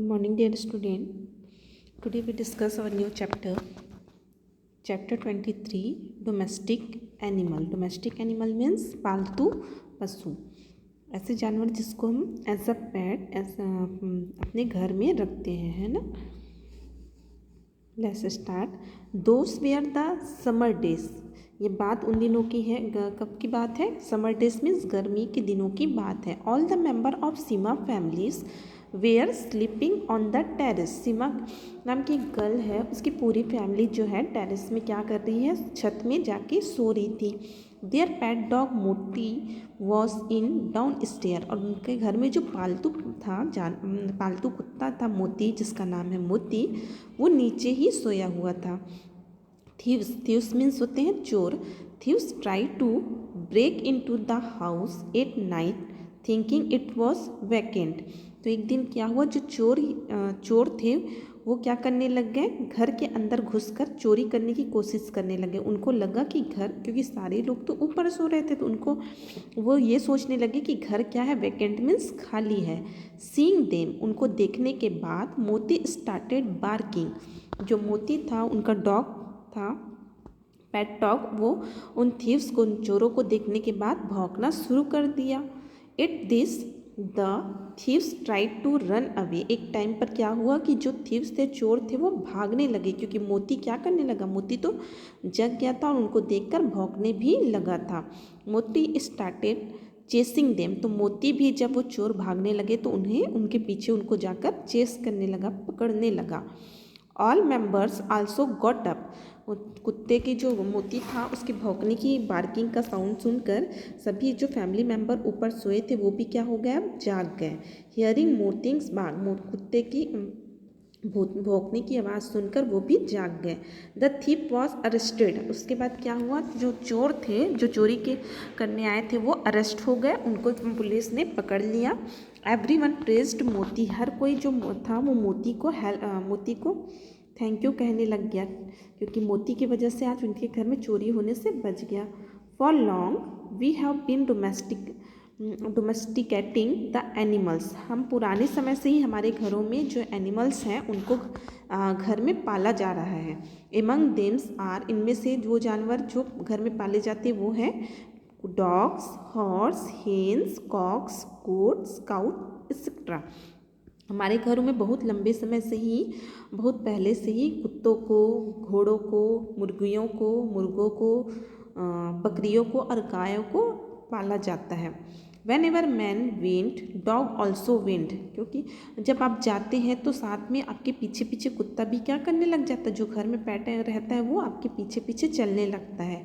Good morning, dear student. Today we discuss our new chapter 23, domestic animal. Domestic animal means पालतू पशु, ऐसे जानवर जिसको हम एज अ पैट अपने घर में रखते हैं, है ना. Let's start. Those were the summer days. ये बात उन दिनों की है. कब की बात है? समर डेज मीन्स गर्मी के दिनों की बात है. All the member of Seema families were sleeping on the terrace. Seema नाम की एक गर्ल है, उसकी पूरी फैमिली जो है टेरेस में क्या कर रही है? छत में जाके सो रही थी. देयर पेट डॉग मोती वॉज इन डाउन स्टेयर. और उनके घर में जो पालतू कुत्ता था मोती, जिसका नाम है मोती, वो नीचे ही सोया हुआ था. थीव्स मीन्स होते हैं चोर. Thieves try to break into the house at night thinking it was vacant. तो एक दिन क्या हुआ, जो चोर थे वो क्या करने लग गए? घर के अंदर घुसकर चोरी करने की कोशिश करने लगे. उनको लगा कि घर, क्योंकि सारे लोग तो ऊपर सो रहे थे, तो उनको वो ये सोचने लगे कि घर क्या है? वैकेंट मीन्स खाली है. सीइंग देम, उनको देखने के बाद मोती स्टार्टेड बार्किंग. जो मोती था उनका डॉग था, पेट डॉग, वो उन थीव्स को, उन चोरों को देखने के बाद भौंकना शुरू कर दिया. It this the thieves tried to run away. एक टाइम पर क्या हुआ कि जो थीव्स थे, चोर थे, वो भागने लगे, क्योंकि मोती क्या करने लगा? मोती तो जग गया था और उनको देखकर भौंकने भी लगा था. मोती स्टार्टेड चेसिंग देम. तो मोती भी जब वो चोर भागने लगे तो उन्हें उनके पीछे उनको जाकर चेस करने लगा, पकड़ने लगा. All members also got up. कुत्ते की जो मोती था उसके भौंकने की, बार्किंग का साउंड सुनकर सभी जो फैमिली मेंबर ऊपर सोए थे वो भी क्या हो गए? अब जाग गए. हियरिंग मोर्टिंग्स बार्क. कुत्ते की भौंकने की आवाज़ सुनकर वो भी जाग गए. The thief was arrested. उसके बाद क्या हुआ? जो चोर थे, जो चोरी के करने आए थे, वो अरेस्ट हो गए. उनको पुलिस ने पकड़ लिया. एवरीवन प्रेज्ड मोती. हर कोई जो था वो मोती को थैंक यू कहने लग गया, क्योंकि मोती की वजह से आज उनके घर में चोरी होने से बच गया. For long we have been domesticating the animals. हम पुराने समय से ही हमारे घरों में जो एनिमल्स हैं उनको घर में पाला जा रहा है. Among them's are. इनमें से जो जानवर जो घर में पाले जाते हैं वो हैं dogs, horses, hens, cocks, goats, cow etcetera. हमारे घरों में बहुत लंबे समय से ही, बहुत पहले से ही कुत्तों को, घोड़ों को, मुर्गियों को, मुर्गों को, बकरियों को और गायों को पाला जाता है. When ever man went dog also went. क्योंकि जब आप जाते हैं तो साथ में आपके पीछे पीछे कुत्ता भी क्या करने लग जाता है? जो घर में पेट रहता है वो आपके पीछे पीछे चलने लगता है.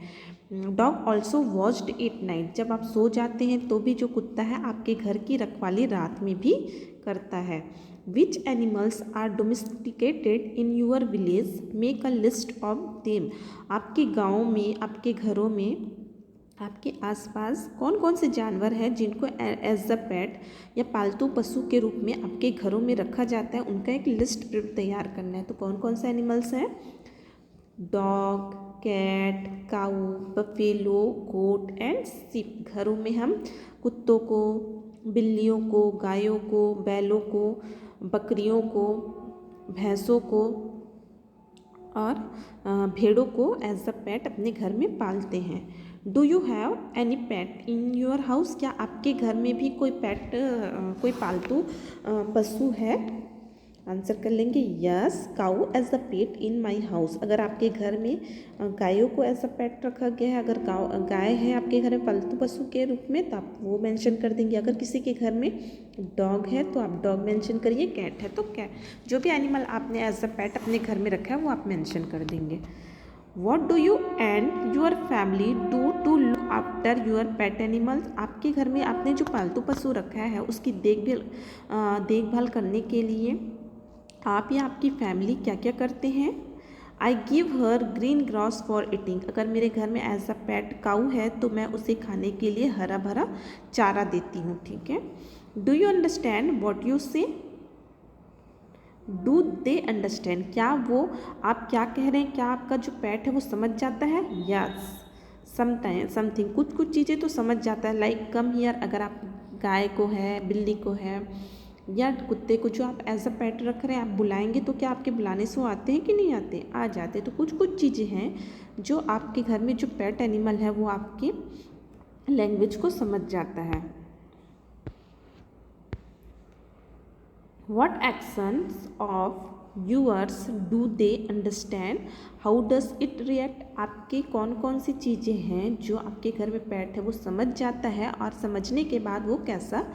Dog also watched at night. जब आप सो जाते हैं तो भी जो कुत्ता है आपके घर की रखवाली रात में भी करता है. Which animals are domesticated in your village? Make a list of them. आपके गाँव में, आपके घरों में, आपके आसपास कौन कौन से जानवर हैं जिनको एज अ पेट या पालतू पशु के रूप में आपके घरों में रखा जाता है? उनका एक लिस्ट तैयार करना है. तो कौन कौन से एनिमल्स हैं? Dog, cat, cow, buffalo, goat and sheep. घरों में हम कुत्तों को, बिल्लियों को, गायों को, बैलों को, बकरियों को, भैंसों को और भेड़ों को एज अ पेट अपने घर में पालते हैं. Do you have any pet in your house? क्या आपके घर में भी कोई पेट, कोई पालतू पशु है? आंसर कर लेंगे yes, cow as a pet in my house. अगर आपके घर में गायों को एज अ पेट रखा गया है, अगर गाय है आपके घर में पालतू पशु के रूप में, तो आप वो मेंशन कर देंगे. अगर किसी के घर में डॉग है तो आप डॉग मेंशन करिए, कैट है तो कैट. जो भी एनिमल आपने एज अ पेट अपने घर में रखा है वो आप मेंशन कर देंगे. What do you and your family do to look after your pet animals? आपके घर में आपने जो पालतू पशु रखा है उसकी देखभाल करने के लिए आप या आपकी फैमिली क्या क्या करते हैं? I give her green grass for eating. अगर मेरे घर में एज अ पेट काऊ है तो मैं उसे खाने के लिए हरा भरा चारा देती हूँ. ठीक है. Do you understand what you say? Do they understand. क्या वो आप क्या कह रहे हैं, क्या आपका जो पेट है वो समझ जाता है? Yes, something. कुछ चीज़ें तो समझ जाता है. Like come here. अगर आप गाय को है, बिल्ली को है, या कुत्ते को जो आप एज अ पेट रख रहे हैं, आप बुलाएंगे तो क्या आपके बुलाने से वो आते हैं कि नहीं आते? आ जाते। तो कुछ कुछ चीज़ें हैं जो आपके घर में जो पेट एनिमल है वो आपकी लैंग्वेज को समझ जाता है। What actions of yours do they understand? How does it react? आपके कौन कौन सी चीज़ें हैं जो आपके घर में पेट है वो समझ जाता है, और समझने के बाद वो कैसा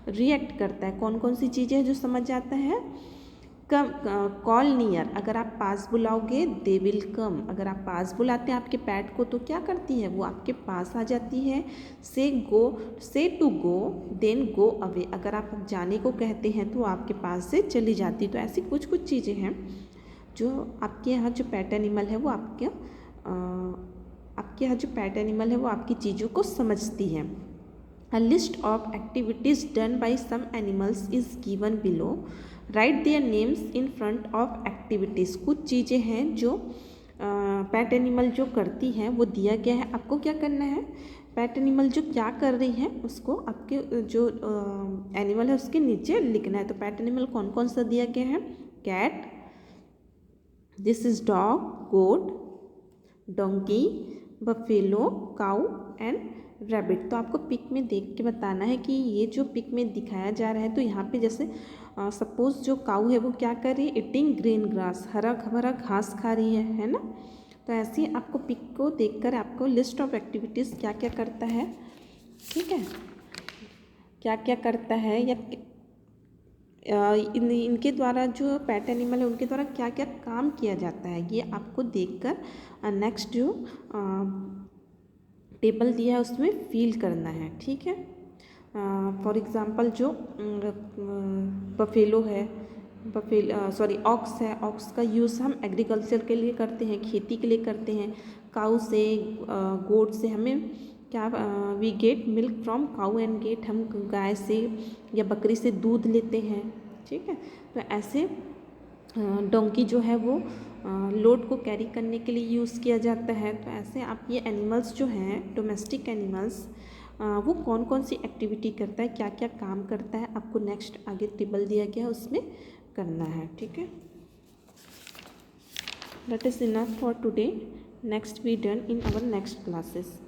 रिएक्ट करता है? कौन कौन सी चीज़ें हैं जो समझ जाता है? कम, कॉल नियर, अगर आप पास बुलाओगे दे विल कम, अगर आप पास बुलाते हैं आपके पैट को तो क्या करती है? वो आपके पास आ जाती है। Say to go then go away, अगर आप जाने को कहते हैं तो आपके पास से चली जाती है। तो ऐसी कुछ कुछ चीज़ें हैं जो आपके यहाँ जो पेट एनिमल है वो आपके यहाँ जो पेट एनिमल है वो आपकी चीज़ों को समझती है। A list of activities done by some animals is given below. Write their names in front of activities. कुछ चीज़ें हैं जो पेट एनिमल जो करती हैं वो दिया गया है। आपको क्या करना है? पेट एनिमल जो क्या कर रही है उसको आपके जो एनिमल है उसके नीचे लिखना है। तो पेट एनिमल कौन कौन सा दिया गया है? Cat, this is dog, goat, donkey, buffalo, cow and rabbit. तो आपको पिक में देख के बताना है कि ये जो पिक में दिखाया जा रहा है, तो यहाँ पे जैसे सपोज जो काऊ है वो क्या कर रही है? ईटिंग ग्रीन ग्रास, हरा भरा घास खा रही है ना। तो ऐसे ही आपको पिक को देखकर आपको लिस्ट ऑफ एक्टिविटीज़ क्या क्या करता है, ठीक है, क्या क्या करता है, या इनके द्वारा जो पेट एनिमल है उनके द्वारा क्या क्या काम किया जाता है, ये आपको देखकर नेक्स्ट जो टेबल दिया है उसमें फील करना है, ठीक है। फॉर एग्ज़ाम्पल जो बफेलो है, ऑक्स है, ऑक्स का यूज़ हम एग्रीकल्चर के लिए करते हैं, खेती के लिए करते हैं। काऊ से, गोट से हमें क्या, we get milk from cow and get, हम गाय से या बकरी से दूध लेते हैं, ठीक है। तो ऐसे डोंकी जो है वो लोड को कैरी करने के लिए यूज़ किया जाता है। तो ऐसे आप ये एनिमल्स जो हैं डोमेस्टिक एनिमल्स, वो कौन कौन सी एक्टिविटी करता है, क्या क्या काम करता है, आपको नेक्स्ट आगे टेबल दिया गया है उसमें करना है, ठीक है। That is enough for today, next we done in our next classes.